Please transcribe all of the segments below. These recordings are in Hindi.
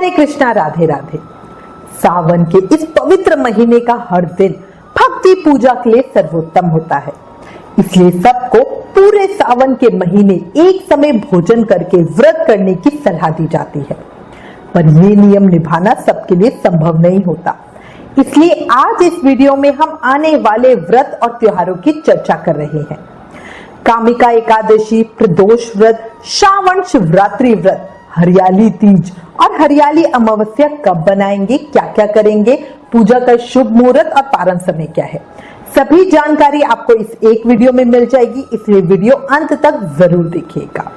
हरे कृष्णा, राधे राधे। सावन के इस पवित्र महीने का हर दिन भक्ति पूजा के लिए सर्वोत्तम होता है, इसलिए सबको पूरे सावन के महीने एक समय भोजन करके व्रत करने की सलाह दी जाती है। पर ये नियम निभाना सबके लिए संभव नहीं होता, इसलिए आज इस वीडियो में हम आने वाले व्रत और त्योहारों की चर्चा कर रहे हैं। कामिका एकादशी, प्रदोष व्रत, श्रावण शिवरात्रि व्रत, हरियाली तीज और हरियाली अमावस्या कब बनाएंगे, क्या क्या करेंगे, पूजा का शुभ मुहूर्त और पारण समय क्या है, सभी जानकारी आपको इस एक वीडियो में मिल जाएगी, इसलिए वीडियो अंत तक जरूर देखिएगा।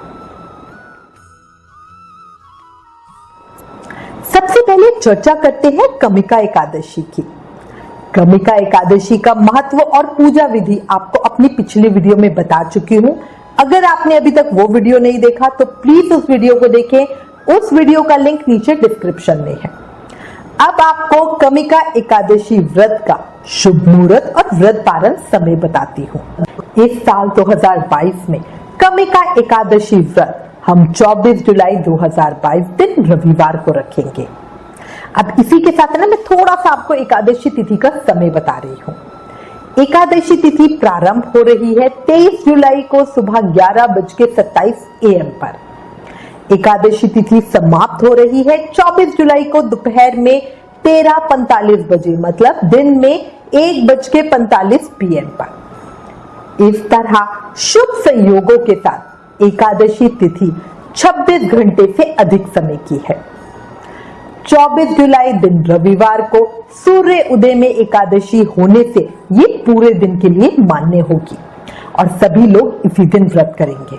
सबसे पहले चर्चा करते हैं कामिका एकादशी की। कामिका एकादशी का महत्व और पूजा विधि आपको अपनी पिछली वीडियो में बता चुकी हूं। अगर आपने अभी तक वो वीडियो नहीं देखा तो प्लीज उस वीडियो को देखें, उस वीडियो का लिंक नीचे डिस्क्रिप्शन में है। अब आपको कामिका एकादशी व्रत का शुभ मुहूर्त और व्रत पारण समय बताती हूँ। इस साल 2022 में कामिका एकादशी व्रत हम 24 जुलाई 2022 दिन रविवार को रखेंगे। अब इसी के साथ ना मैं थोड़ा सा आपको एकादशी तिथि का समय बता रही हूँ। एकादशी तिथि प्रारंभ हो रही है 23 जुलाई को सुबह 11:27 AM पर। एकादशी तिथि समाप्त हो रही है 24 जुलाई को दोपहर में 13:45 बजे, मतलब दिन में 1:45 PM पर। इस तरह शुभ संयोगों के साथ एकादशी तिथि 26 घंटे से अधिक समय की है। 24 जुलाई दिन रविवार को सूर्य उदय में एकादशी होने से ये पूरे दिन के लिए मान्य होगी और सभी लोग इसी दिन व्रत करेंगे।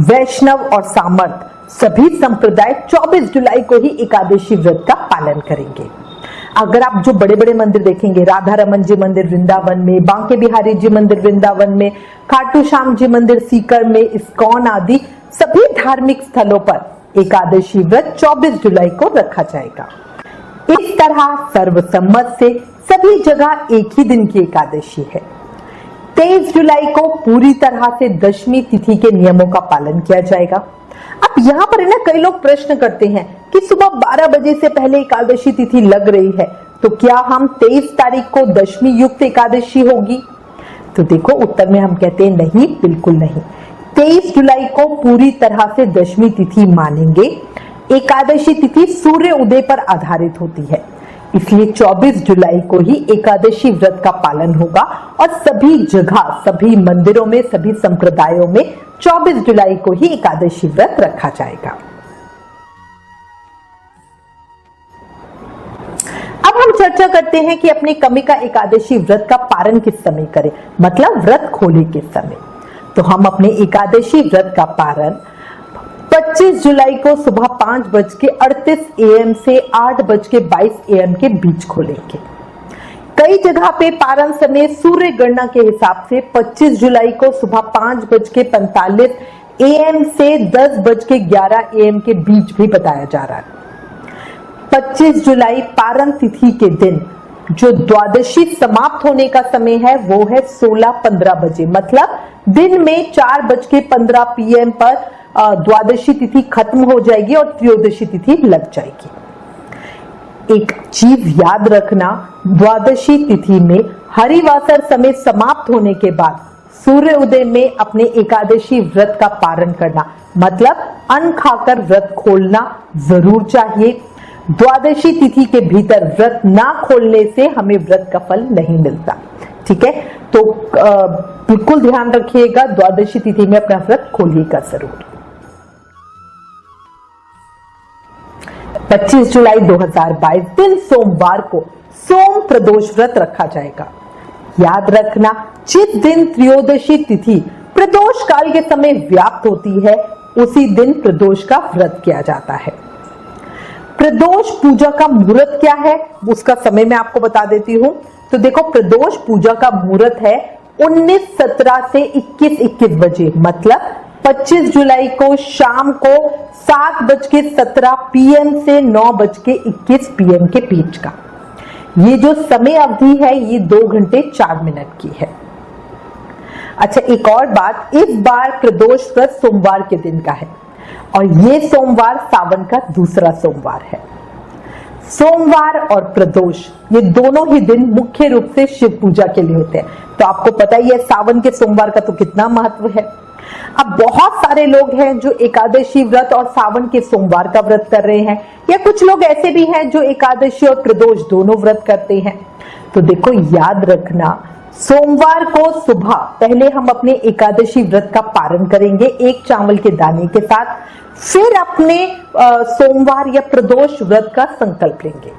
वैष्णव और सामर्थ सभी संप्रदाय 24 जुलाई को ही एकादशी व्रत का पालन करेंगे। अगर आप जो बड़े बड़े मंदिर देखेंगे, राधा रमन जी मंदिर वृंदावन में, बांके बिहारी जी मंदिर वृंदावन में, खाटू श्याम जी मंदिर सीकर में, इस्कॉन आदि सभी धार्मिक स्थलों पर एकादशी व्रत 24 जुलाई को रखा जाएगा। इस तरह सर्वसम्मत से सभी जगह एक ही दिन की एकादशी है। 23 जुलाई को पूरी तरह से दशमी तिथि के नियमों का पालन किया जाएगा। अब यहाँ पर ना कई लोग प्रश्न करते हैं कि सुबह 12 बजे से पहले एकादशी तिथि लग रही है, तो क्या हम 23 तारीख को दशमी युक्त एकादशी होगी? तो देखो, उत्तर में हम कहते हैं नहीं, बिल्कुल नहीं। 23 जुलाई को पूरी तरह से दशमी तिथि मानेंगे। एकादशी तिथि सूर्य उदय पर आधारित होती है, इसलिए 24 जुलाई को ही एकादशी व्रत का पालन होगा और सभी जगह, सभी मंदिरों में, सभी संप्रदायों में 24 जुलाई को ही एकादशी व्रत रखा जाएगा। अब हम चर्चा करते हैं कि अपने कामिका एकादशी व्रत का पारण किस समय करें, मतलब व्रत खोले किस समय। तो हम अपने एकादशी व्रत का पारण 25 जुलाई को सुबह 5:38 AM से 8:22 AM के बीच खोलेंगे। कई जगह पे पारण समय सूर्य गणना के हिसाब से 25 जुलाई को सुबह 5:45 AM से 10:11 AM के बीच भी बताया जा रहा है। 25 जुलाई पारण तिथि के दिन जो द्वादशी समाप्त होने का समय है वो है 16:15 बजे, मतलब दिन में 4:15 PM पर द्वादशी तिथि खत्म हो जाएगी और त्रयोदशी तिथि लग जाएगी। एक चीज याद रखना, द्वादशी तिथि में हरिवासर समय समाप्त होने के बाद सूर्य उदय में अपने एकादशी व्रत का पारण करना, मतलब अन्न खाकर व्रत खोलना जरूर चाहिए। द्वादशी तिथि के भीतर व्रत ना खोलने से हमें व्रत का फल नहीं मिलता। ठीक है, तो बिल्कुल ध्यान रखिएगा, द्वादशी तिथि में अपना व्रत खोलिएगा जरूर। 25 जुलाई 2022 दिन सोमवार को सोम प्रदोष व्रत रखा जाएगा। याद रखना, जिस दिन त्रयोदशी तिथि प्रदोष काल के समय व्याप्त होती है उसी दिन प्रदोष का व्रत किया जाता है। प्रदोष पूजा का मुहूर्त क्या है, उसका समय मैं आपको बता देती हूँ। तो देखो, प्रदोष पूजा का मुहूर्त है 19:17 से 21:21 बजे, मतलब 25 जुलाई को शाम को 7:17 PM से 9:21 PM के बीच का। ये जो समय अवधि है ये 2 घंटे 4 मिनट की है। अच्छा, एक और बात, इस बार प्रदोष व्रत सोमवार के दिन का है और ये सोमवार सावन का दूसरा सोमवार है। सोमवार और प्रदोष ये दोनों ही दिन मुख्य रूप से शिव पूजा के लिए होते हैं। तो आपको पता ही है सावन के सोमवार का तो कितना महत्व है। अब बहुत सारे लोग हैं जो एकादशी व्रत और सावन के सोमवार का व्रत कर रहे हैं, या कुछ लोग ऐसे भी हैं जो एकादशी और प्रदोष दोनों व्रत करते हैं। तो देखो, याद रखना, सोमवार को सुबह पहले हम अपने एकादशी व्रत का पारण करेंगे एक चावल के दाने के साथ, फिर अपने सोमवार या प्रदोष व्रत का संकल्प लेंगे।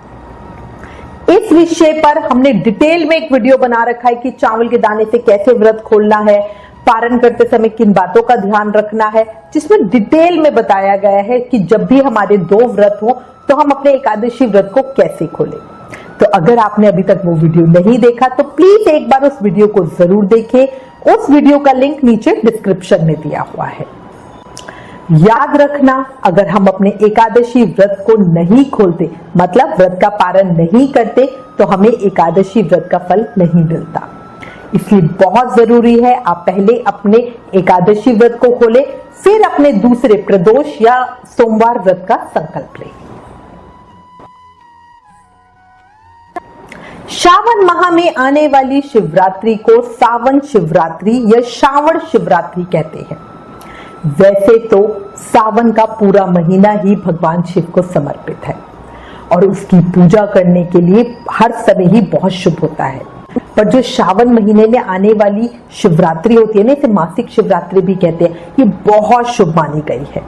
इस विषय पर हमने डिटेल में एक वीडियो बना रखा है कि चावल के दाने से कैसे व्रत खोलना है, पारण करते समय किन बातों का ध्यान रखना है, जिसमें डिटेल में बताया गया है कि जब भी हमारे दो व्रत हो तो हम अपने एकादशी व्रत को कैसे खोलें। तो अगर आपने अभी तक वो वीडियो नहीं देखा तो प्लीज एक बार उस वीडियो को जरूर देखें। उस वीडियो का लिंक नीचे डिस्क्रिप्शन में दिया हुआ है। याद रखना, अगर हम अपने एकादशी व्रत को नहीं खोलते, मतलब व्रत का पारण नहीं करते, तो हमें एकादशी व्रत का फल नहीं मिलता। इसलिए बहुत जरूरी है आप पहले अपने एकादशी व्रत को खोलें, फिर अपने दूसरे प्रदोष या सोमवार व्रत का संकल्प लें। श्रावण माह में आने वाली शिवरात्रि को सावन शिवरात्रि या श्रावण शिवरात्रि कहते हैं। वैसे तो सावन का पूरा महीना ही भगवान शिव को समर्पित है और उसकी पूजा करने के लिए हर समय ही बहुत शुभ होता है, पर जो श्रावण महीने में आने वाली शिवरात्रि होती है ना, इसे मासिक शिवरात्रि भी कहते हैं, ये बहुत शुभ मानी गई है।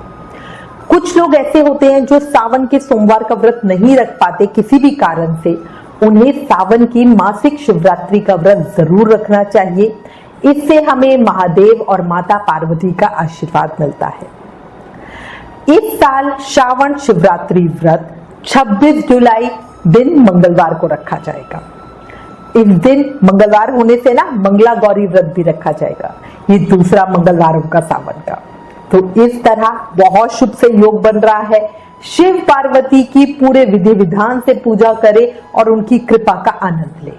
कुछ लोग ऐसे होते हैं जो सावन के सोमवार का व्रत नहीं रख पाते किसी भी कारण से, उन्हें सावन की मासिक शिवरात्रि का व्रत जरूर रखना चाहिए। इससे हमें महादेव और माता पार्वती का आशीर्वाद मिलता है। इस साल श्रावण शिवरात्रि व्रत 26 जुलाई दिन मंगलवार को रखा जाएगा। इस दिन मंगलवार होने से ना मंगला गौरी व्रत भी रखा जाएगा। ये दूसरा मंगलवार होगा सावन का। तो इस तरह बहुत शुभ से योग बन रहा है। शिव पार्वती की पूरे विधि विधान से पूजा करें और उनकी कृपा का आनंद लें।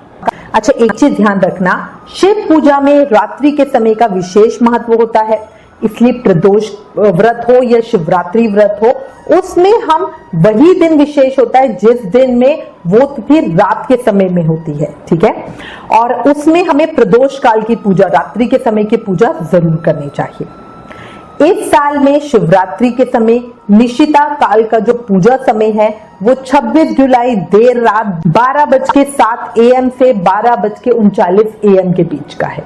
अच्छा, एक चीज ध्यान रखना, शिव पूजा में रात्रि के समय का विशेष महत्व होता है। इसलिए प्रदोष व्रत हो या शिवरात्रि व्रत हो, उसमें हम वही दिन विशेष होता है जिस दिन में वो तिथि रात के समय में होती है, ठीक है। और उसमें हमें प्रदोष काल की पूजा, रात्रि के समय की पूजा जरूर करनी चाहिए। इस साल में शिवरात्रि के समय निशिता काल का जो पूजा समय है वो 26 जुलाई देर रात 12:07 AM से 12:39 AM के बीच का है।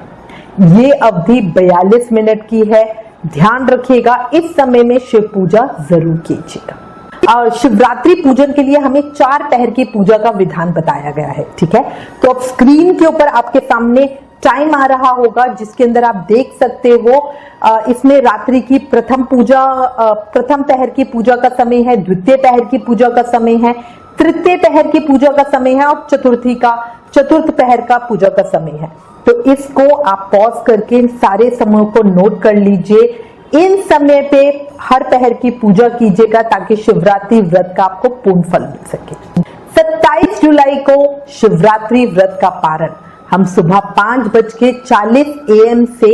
ये अवधि 42 मिनट की है। ध्यान रखिएगा, इस समय में शिव पूजा जरूर कीजिएगा। और शिवरात्रि पूजन के लिए हमें 4 पहर की पूजा का विधान बताया गया है, ठीक है। तो अब स्क्रीन के ऊपर आपके सामने टाइम आ रहा होगा जिसके अंदर आप देख सकते हो। इसमें रात्रि की प्रथम पहर की पूजा का समय है, द्वितीय पहर की पूजा का समय है, तृतीय पहर की पूजा का समय है और चतुर्थ पहर का पूजा का समय है। तो इसको आप पॉज करके सारे समयों को नोट कर लीजिए। इन समय पे हर पहर की पूजा कीजिएगा ताकि शिवरात्रि व्रत का आपको पूर्ण फल मिल सके। 27 जुलाई को शिवरात्रि व्रत का पारण हम सुबह 5:40 AM से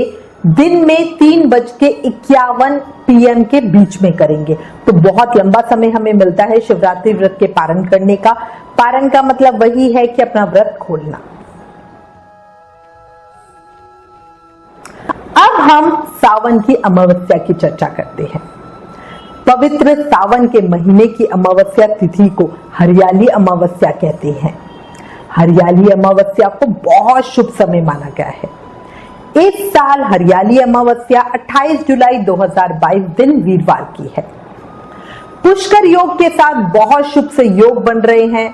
दिन में 3:51 PM के बीच में करेंगे। तो बहुत लंबा समय हमें मिलता है शिवरात्रि व्रत के पारण करने का। पारण का मतलब वही है कि अपना व्रत खोलना। अब हम सावन की अमावस्या की चर्चा करते हैं। पवित्र सावन के महीने की अमावस्या तिथि को हरियाली अमावस्या कहते हैं। हरियाली अमावस्या को बहुत शुभ समय माना गया है। इस साल हरियाली अमावस्या 28 जुलाई 2022 दिन वीरवार की है। पुष्कर योग के साथ बहुत शुभ से योग बन रहे हैं।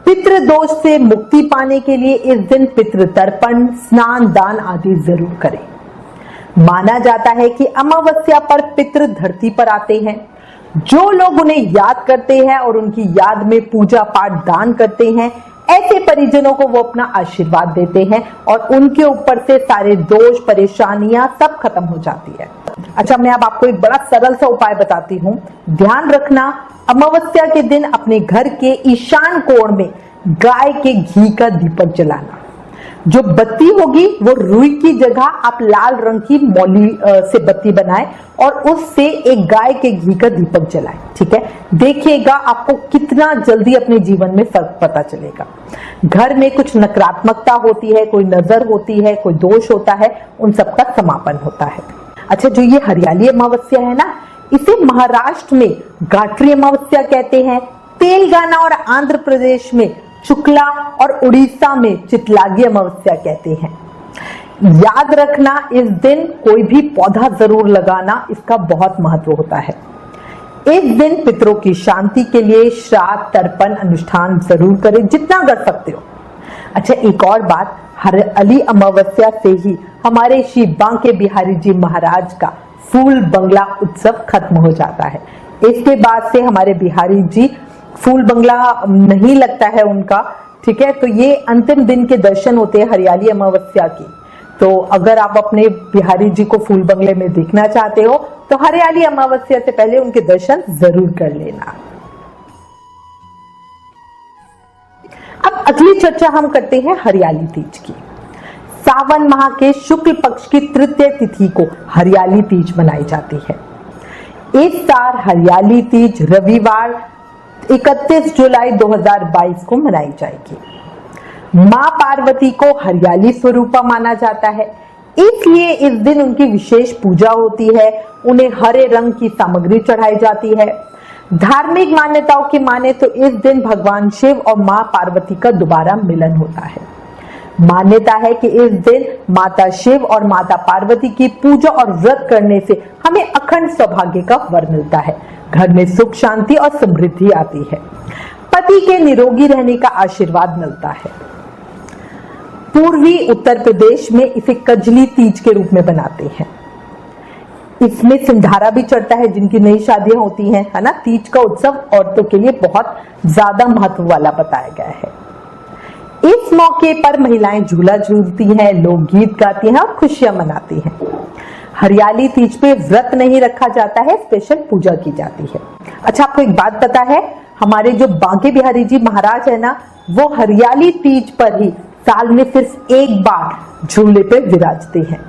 पितृदोष से मुक्ति पाने के लिए इस दिन पितृ तर्पण, स्नान, दान आदि जरूर करें। माना जाता है कि अमावस्या पर पितृ धरती पर आते हैं। जो लोग उन्हें याद करते हैं और उनकी याद में पूजा पाठ, दान करते हैं, ऐसे परिजनों को वो अपना आशीर्वाद देते हैं और उनके ऊपर से सारे दोष, परेशानियां सब खत्म हो जाती है। अच्छा, मैं अब आपको एक बड़ा सरल सा उपाय बताती हूँ। ध्यान रखना, अमावस्या के दिन अपने घर के ईशान कोण में गाय के घी का दीपक जलाना। जो बत्ती होगी वो रुई की जगह आप लाल रंग की मौली से बत्ती बनाएं और उससे एक गाय के घी का दीपक जलाएं। ठीक है, देखिएगा आपको कितना जल्दी अपने जीवन में फर्क पता चलेगा। घर में कुछ नकारात्मकता होती है, कोई नजर होती है, कोई दोष होता है, उन सबका समापन होता है। अच्छा, जो ये हरियाली अमावस्या है ना, इसे महाराष्ट्र में गाठरी अमावस्या कहते हैं, तेलंगाना और आंध्र प्रदेश में शुक्ला और उड़ीसा में चितलागी अमावस्या कहते हैं। याद रखना, इस दिन कोई भी पौधा जरूर लगाना, इसका बहुत महत्व होता है। इस दिन पितरों की शांति के लिए श्राद्ध तर्पण अनुष्ठान जरूर करें, जितना कर सकते हो। अच्छा, एक और बात, हरियाली अमावस्या से ही हमारे श्री बांके बिहारी जी महाराज का फूल बंगला उत्सव खत्म हो जाता है। इसके बाद से हमारे बिहारी जी फूल बंगला नहीं लगता है उनका। ठीक है, तो ये अंतिम दिन के दर्शन होते हैं हरियाली अमावस्या की। तो अगर आप अपने बिहारी जी को फूल बंगले में देखना चाहते हो तो हरियाली अमावस्या से पहले उनके दर्शन जरूर कर लेना। अब अगली चर्चा हम करते हैं हरियाली तीज की। सावन माह के शुक्ल पक्ष की तृतीय तिथि को हरियाली तीज मनाई जाती है। इस साल हरियाली तीज रविवार 31 जुलाई 2022 को मनाई जाएगी। मां पार्वती को हरियाली स्वरूपा माना जाता है, इसलिए इस दिन उनकी विशेष पूजा होती है। उन्हें हरे रंग की सामग्री चढ़ाई जाती है। धार्मिक मान्यताओं की माने तो इस दिन भगवान शिव और मां पार्वती का दोबारा मिलन होता है। मान्यता है कि इस दिन माता शिव और माता पार्वती की पूजा और व्रत करने से हमें अखंड सौभाग्य का वर मिलता है, घर में सुख शांति और समृद्धि आती है, पति के निरोगी रहने का आशीर्वाद मिलता है। पूर्वी उत्तर प्रदेश में इसे कजली तीज के रूप में बनाते हैं। इसमें सिंधारा भी चढ़ता है, जिनकी नई शादियां होती हैं, है ना। तीज का उत्सव औरतों के लिए बहुत ज्यादा महत्व वाला बताया गया है। इस मौके पर महिलाएं झूला झूलती हैं, लोकगीत गाती हैं और खुशियां मनाती हैं। हरियाली तीज पे व्रत नहीं रखा जाता है, स्पेशल पूजा की जाती है। अच्छा, आपको एक बात पता है, हमारे जो बांके बिहारी जी महाराज है ना, वो हरियाली तीज पर ही साल में सिर्फ एक बार झूले पे विराजते हैं।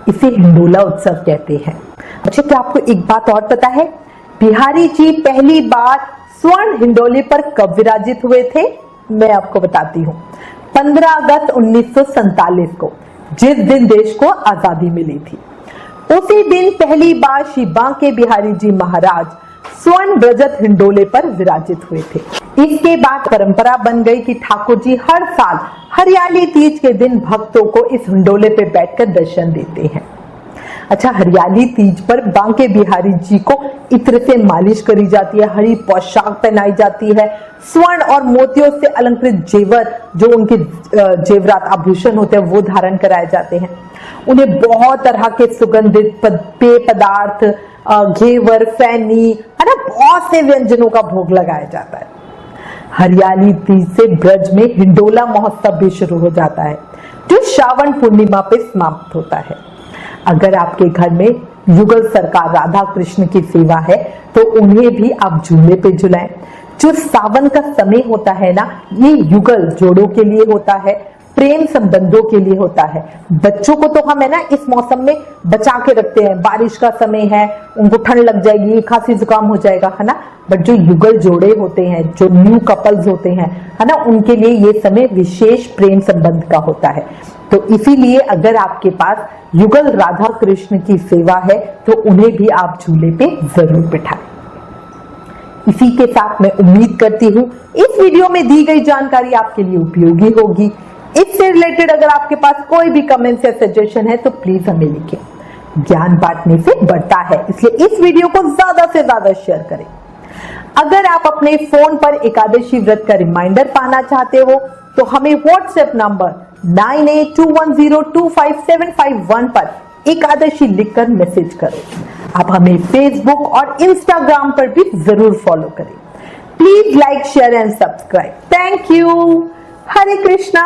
इसे हिंडोला उत्सव कहते हैं। अच्छा, क्या आपको एक बात और पता है, बिहारी जी पहली बार स्वर्ण हिंडोले पर कब विराजित हुए थे? मैं आपको बताती हूँ। 15 अगस्त 1947 को, जिस दिन देश को आजादी मिली थी, उसी दिन पहली बार श्री बांके बिहारी जी महाराज स्वर्ण रजत हिंडोले पर विराजित हुए थे। इसके बाद परंपरा बन गई कि ठाकुर जी हर साल हरियाली तीज के दिन भक्तों को इस हिंडोले पे बैठकर दर्शन देते हैं। अच्छा, हरियाली तीज पर बांके बिहारी जी को इत्र से मालिश करी जाती है, हरी पोशाक पहनाई जाती है, स्वर्ण और मोतियों से अलंकृत जेवर, जो उनके जेवरात आभूषण होते हैं, वो धारण कराए जाते हैं। उन्हें बहुत तरह के सुगंधित पेय पदार्थ, घेवर, फैनी, है ना, बहुत से व्यंजनों का भोग लगाया जाता है। हरियाली तीज से ब्रज में हिंडोला महोत्सव भी शुरू हो जाता है, जो श्रावण पूर्णिमा पे समाप्त होता है। अगर आपके घर में युगल सरकार राधा कृष्ण की सेवा है तो उन्हें भी आप झूले पे झुलाएं। जो सावन का समय होता है ना, ये युगल जोड़ों के लिए होता है, प्रेम संबंधों के लिए होता है। बच्चों को तो हम है ना इस मौसम में बचा के रखते हैं, बारिश का समय है, उनको ठंड लग जाएगी, खांसी जुकाम हो जाएगा, है ना। बट जो युगल जोड़े होते हैं, जो न्यू कपल्स होते हैं, है ना, उनके लिए ये समय विशेष प्रेम संबंध का होता है। तो इसीलिए अगर आपके पास युगल राधा कृष्ण की सेवा है तो उन्हें भी आप झूले पे जरूर बिठाएं। इसी के साथ मैं उम्मीद करती हूँ इस वीडियो में दी गई जानकारी आपके लिए उपयोगी होगी। इससे रिलेटेड अगर आपके पास कोई भी कमेंट्स या सजेशन है तो प्लीज हमें लिखें। ज्ञान बांटने से बढ़ता है, इसलिए इस वीडियो को ज्यादा से ज्यादा शेयर करें। अगर आप अपने फोन पर एकादशी व्रत का रिमाइंडर पाना चाहते हो तो हमें व्हाट्सएप नंबर 9821025751 पर एकादशी लिखकर मैसेज करें। आप हमें फेसबुक और इंस्टाग्राम पर भी जरूर फॉलो करें। Please like, share and subscribe. Thank you. Hare Krishna.